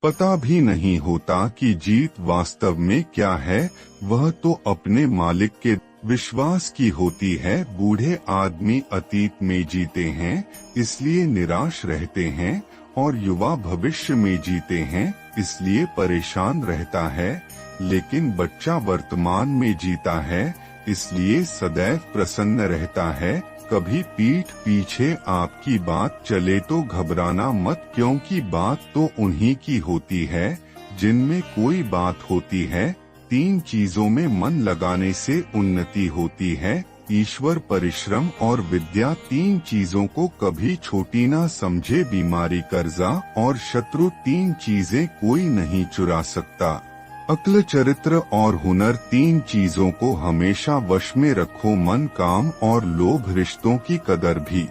पता भी नहीं होता कि जीत वास्तव में क्या है, वह तो अपने मालिक के विश्वास की होती है। बूढ़े आदमी अतीत में जीते हैं, इसलिए निराश रहते हैं, और युवा भविष्य में जीते हैं, इसलिए परेशान रहता है। लेकिन बच्चा वर्तमान में जीता है, इसलिए सदैव प्रसन्न रहता है। कभी पीठ पीछे आपकी बात चले तो घबराना मत, क्योंकि बात तो उन्हीं की होती है जिनमें कोई बात होती है। 3 चीजों में मन लगाने से उन्नति होती है, ईश्वर, परिश्रम और विद्या। 3 चीजों को कभी छोटी ना समझे, बीमारी, कर्जा और शत्रु। 3 चीजें कोई नहीं चुरा सकता, अक्ल, चरित्र और हुनर। 3 चीजों को हमेशा वश में रखो, मन, काम और लोभ। रिश्तों की कदर भी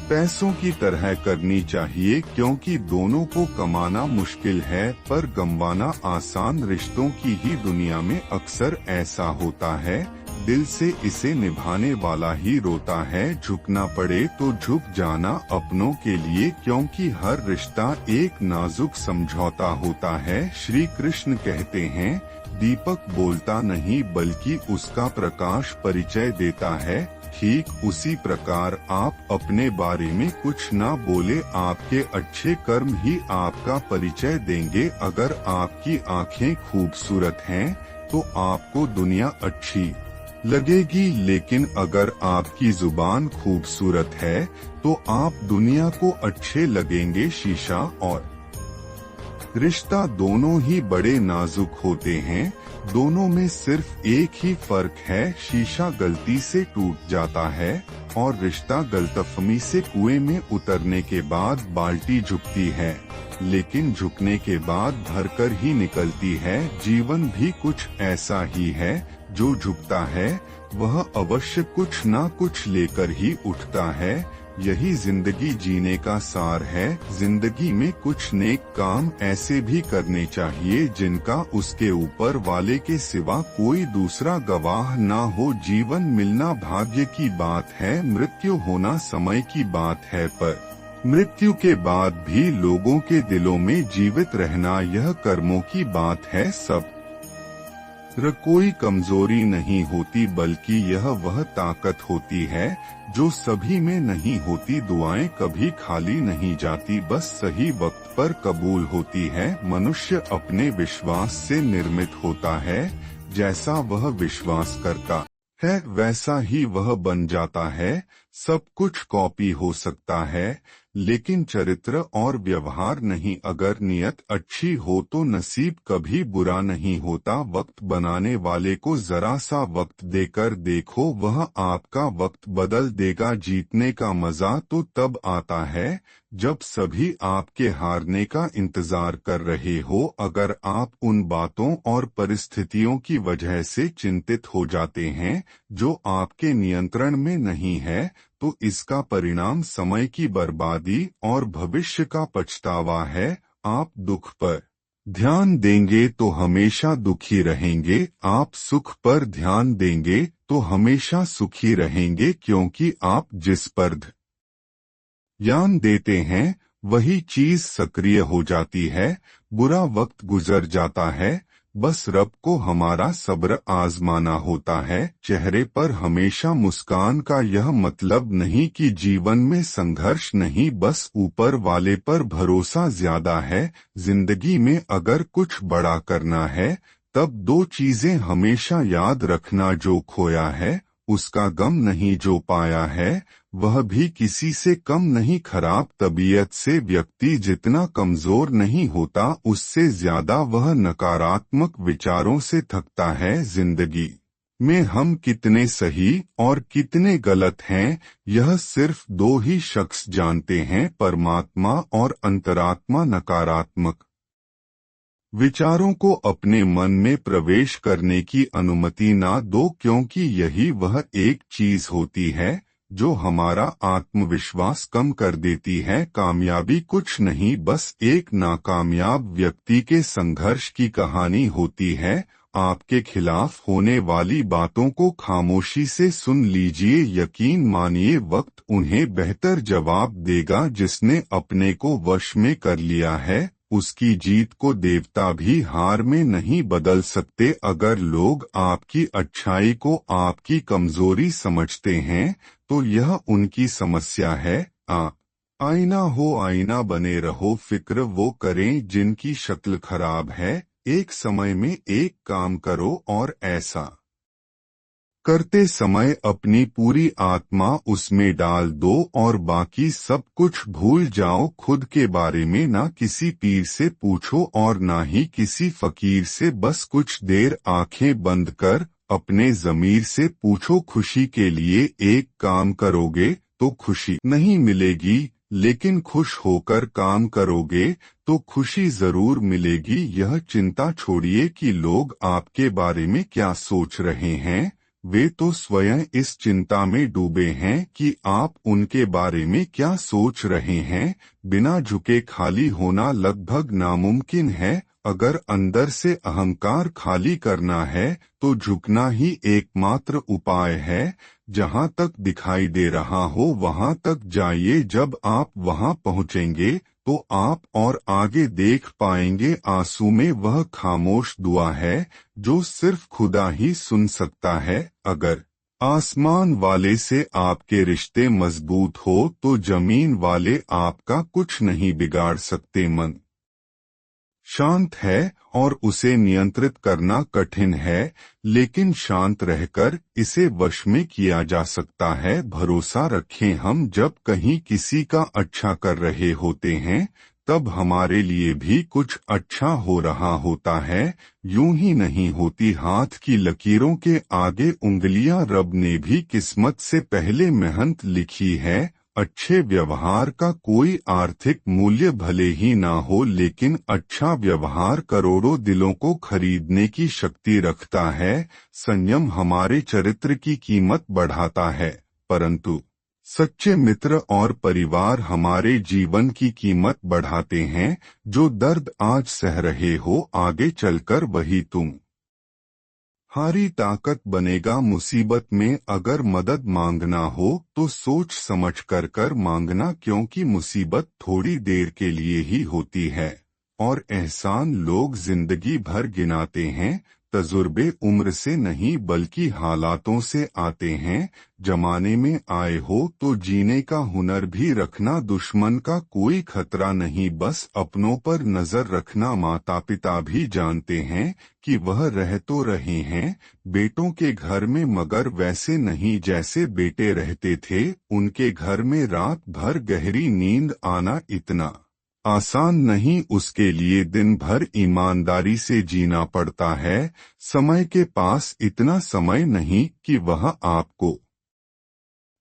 पैसों की तरह करनी चाहिए, क्योंकि दोनों को कमाना मुश्किल है पर गंवाना आसान। रिश्तों की ही दुनिया में अक्सर ऐसा होता है, दिल से इसे निभाने वाला ही रोता है। झुकना पड़े तो झुक जाना अपनों के लिए, क्योंकि हर रिश्ता एक नाजुक समझौता होता है। श्री कृष्ण कहते हैं, दीपक बोलता नहीं बल्कि उसका प्रकाश परिचय देता है। ठीक उसी प्रकार आप अपने बारे में कुछ ना बोले, आपके अच्छे कर्म ही आपका परिचय देंगे। अगर आपकी आंखें खूबसूरत हैं तो आपको दुनिया अच्छी लगेगी, लेकिन अगर आपकी जुबान खूबसूरत है तो आप दुनिया को अच्छे लगेंगे। शीशा और रिश्ता दोनों ही बड़े नाजुक होते हैं, दोनों में सिर्फ एक ही फर्क है, शीशा गलती से टूट जाता है और रिश्ता गलतफहमी से कुएं में उतरने के बाद बाल्टी झुकती है, लेकिन झुकने के बाद भरकर ही निकलती है। जीवन भी कुछ ऐसा ही है, जो झुकता है वह अवश्य कुछ ना कुछ लेकर ही उठता है। यही जिंदगी जीने का सार है। जिंदगी में कुछ नेक काम ऐसे भी करने चाहिए जिनका उसके ऊपर वाले के सिवा कोई दूसरा गवाह ना हो। जीवन मिलना भाग्य की बात है, मृत्यु होना समय की बात है, पर मृत्यु के बाद भी लोगों के दिलों में जीवित रहना यह कर्मों की बात है। सब कोई कमजोरी नहीं होती, बल्कि यह वह ताकत होती है जो सभी में नहीं होती। दुआएं कभी खाली नहीं जाती, बस सही वक्त पर कबूल होती है। मनुष्य अपने विश्वास से निर्मित होता है, जैसा वह विश्वास करता है वैसा ही वह बन जाता है। सब कुछ कॉपी हो सकता है, लेकिन चरित्र और व्यवहार नहीं। अगर नियत अच्छी हो तो नसीब कभी बुरा नहीं होता। वक्त बनाने वाले को जरा सा वक्त देकर देखो, वह आपका वक्त बदल देगा। जीतने का मजा तो तब आता है जब सभी आपके हारने का इंतजार कर रहे हो। अगर आप उन बातों और परिस्थितियों की वजह से चिंतित हो जाते हैं जो आपके नियंत्रण में नहीं है, तो इसका परिणाम समय की बर्बादी और भविष्य का पछतावा है। आप दुख पर ध्यान देंगे तो हमेशा दुखी रहेंगे, आप सुख पर ध्यान देंगे तो हमेशा सुखी रहेंगे, क्योंकि आप जिस पर ध्यान देते हैं वही चीज सक्रिय हो जाती है। बुरा वक्त गुजर जाता है, बस रब को हमारा सब्र आजमाना होता है। चेहरे पर हमेशा मुस्कान का यह मतलब नहीं कि जीवन में संघर्ष नहीं, बस ऊपर वाले पर भरोसा ज्यादा है। जिंदगी में अगर कुछ बड़ा करना है तब 2 चीजें हमेशा याद रखना, जो खोया है उसका गम नहीं, जो पाया है वह भी किसी से कम नहीं। खराब तबीयत से व्यक्ति जितना कमजोर नहीं होता, उससे ज्यादा वह नकारात्मक विचारों से थकता है। जिंदगी में हम कितने सही और कितने गलत हैं, यह सिर्फ 2 ही शख्स जानते हैं, परमात्मा और अंतरात्मा। नकारात्मक विचारों को अपने मन में प्रवेश करने की अनुमति ना दो, क्योंकि यही वह एक चीज होती है जो हमारा आत्मविश्वास कम कर देती है। कामयाबी कुछ नहीं, बस एक नाकामयाब व्यक्ति के संघर्ष की कहानी होती है। आपके खिलाफ होने वाली बातों को खामोशी से सुन लीजिए, यकीन मानिए वक्त उन्हें बेहतर जवाब देगा। जिसने अपने को वश में कर लिया है उसकी जीत को देवता भी हार में नहीं बदल सकते। अगर लोग आपकी अच्छाई को आपकी कमजोरी समझते हैं तो यह उनकी समस्या है। आईना हो आईना बने रहो, फिक्र वो करें जिनकी शक्ल खराब है। एक समय में एक काम करो और ऐसा करते समय अपनी पूरी आत्मा उसमें डाल दो और बाकी सब कुछ भूल जाओ। खुद के बारे में ना किसी पीर से पूछो और ना ही किसी फकीर से। बस कुछ देर आंखें बंद कर अपने ज़मीर से पूछो, खुशी के लिए एक काम करोगे तो खुशी नहीं मिलेगी, लेकिन खुश होकर काम करोगे तो खुशी जरूर मिलेगी। यह चिंता छोड़िए कि लोग आपके बारे में क्या सोच रहे हैं। वे तो स्वयं इस चिंता में डूबे हैं कि आप उनके बारे में क्या सोच रहे हैं। बिना झुके खाली होना लगभग नामुमकिन है। अगर अंदर से अहंकार खाली करना है तो झुकना ही एकमात्र उपाय है। जहां तक दिखाई दे रहा हो वहां तक जाइए। जब आप वहां पहुंचेंगे तो आप और आगे देख पाएंगे। आंसू में वह खामोश दुआ है जो सिर्फ खुदा ही सुन सकता है। अगर आसमान वाले से आपके रिश्ते मजबूत हो तो जमीन वाले आपका कुछ नहीं बिगाड़ सकते। मन शांत है और उसे नियंत्रित करना कठिन है, लेकिन शांत रहकर इसे वश में किया जा सकता है। भरोसा रखें, हम जब कहीं किसी का अच्छा कर रहे होते हैं तब हमारे लिए भी कुछ अच्छा हो रहा होता है। यूं ही नहीं होती हाथ की लकीरों के आगे उंगलियां। रब ने भी किस्मत से पहले मेहनत लिखी है। अच्छे व्यवहार का कोई आर्थिक मूल्य भले ही ना हो, लेकिन अच्छा व्यवहार करोड़ों दिलों को खरीदने की शक्ति रखता है। संयम हमारे चरित्र की कीमत बढ़ाता है, परंतु सच्चे मित्र और परिवार हमारे जीवन की कीमत बढ़ाते हैं। जो दर्द आज सह रहे हो, आगे चलकर वही तुम हारी ताकत बनेगा। मुसीबत में अगर मदद मांगना हो तो सोच समझ कर मांगना, क्योंकि मुसीबत थोड़ी देर के लिए ही होती है और एहसान लोग जिंदगी भर गिनाते हैं। तजुर्बे उम्र से नहीं बल्कि हालातों से आते हैं। जमाने में आए हो तो जीने का हुनर भी रखना। दुश्मन का कोई खतरा नहीं, बस अपनों पर नजर रखना। माता पिता भी जानते हैं कि वह रह तो रहे हैं बेटों के घर में, मगर वैसे नहीं जैसे बेटे रहते थे। उनके घर में रात भर गहरी नींद आना इतना आसान नहीं, उसके लिए दिन भर ईमानदारी से जीना पड़ता है। समय के पास इतना समय नहीं कि वह आपको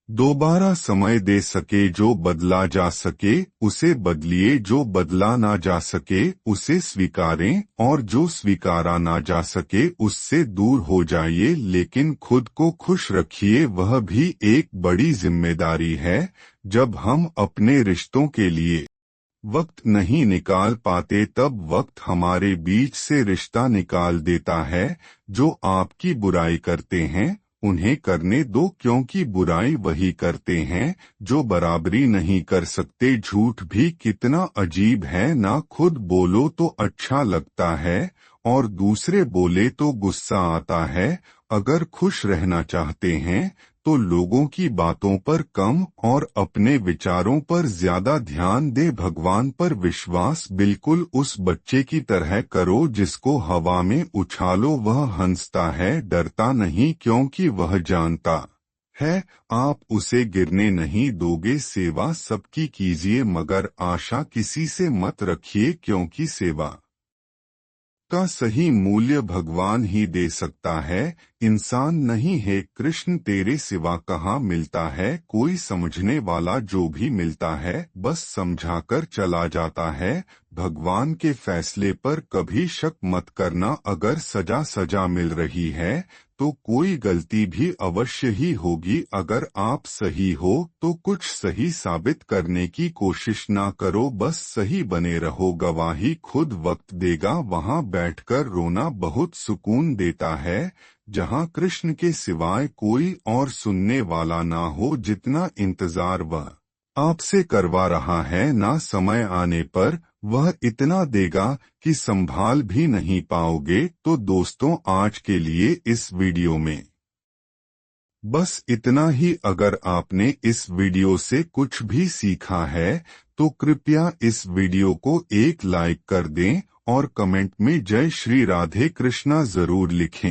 दोबारा समय दे सके। जो बदला जा सके उसे बदलिए, जो बदला ना जा सके उसे स्वीकारें और जो स्वीकारा ना जा सके उससे दूर हो जाइए। लेकिन खुद को खुश रखिए, वह भी एक बड़ी जिम्मेदारी है। जब हम अपने रिश्तों के लिए वक्त नहीं निकाल पाते तब वक्त हमारे बीच से रिश्ता निकाल देता है। जो आपकी बुराई करते हैं उन्हें करने दो, क्योंकि बुराई वही करते हैं जो बराबरी नहीं कर सकते। झूठ भी कितना अजीब है, ना खुद बोलो तो अच्छा लगता है और दूसरे बोले तो गुस्सा आता है। अगर खुश रहना चाहते हैं तो लोगों की बातों पर कम और अपने विचारों पर ज्यादा ध्यान दे। भगवान पर विश्वास बिल्कुल उस बच्चे की तरह करो जिसको हवा में उछालो वह हंसता है, डरता नहीं, क्योंकि वह जानता है आप उसे गिरने नहीं दोगे। सेवा सबकी कीजिए मगर आशा किसी से मत रखिए, क्योंकि सेवा का सही मूल्य भगवान ही दे सकता है, इंसान नहीं है। कृष्ण तेरे सिवा कहाँ मिलता है कोई समझने वाला, जो भी मिलता है बस समझाकर चला जाता है। भगवान के फैसले पर कभी शक मत करना। अगर सजा सजा मिल रही है तो कोई गलती भी अवश्य ही होगी। अगर आप सही हो तो कुछ सही साबित करने की कोशिश ना करो, बस सही बने रहो। गवाही खुद वक्त देगा। वहां बैठकर रोना बहुत सुकून देता है जहां कृष्ण के सिवाय कोई और सुनने वाला ना हो। जितना इंतजार वह आपसे करवा रहा है ना, समय आने पर वह इतना देगा कि संभाल भी नहीं पाओगे। तो दोस्तों, आज के लिए इस वीडियो में बस इतना ही। अगर आपने इस वीडियो से कुछ भी सीखा है तो कृपया इस वीडियो को एक लाइक कर दें और कमेंट में जय श्री राधे कृष्णा जरूर लिखें।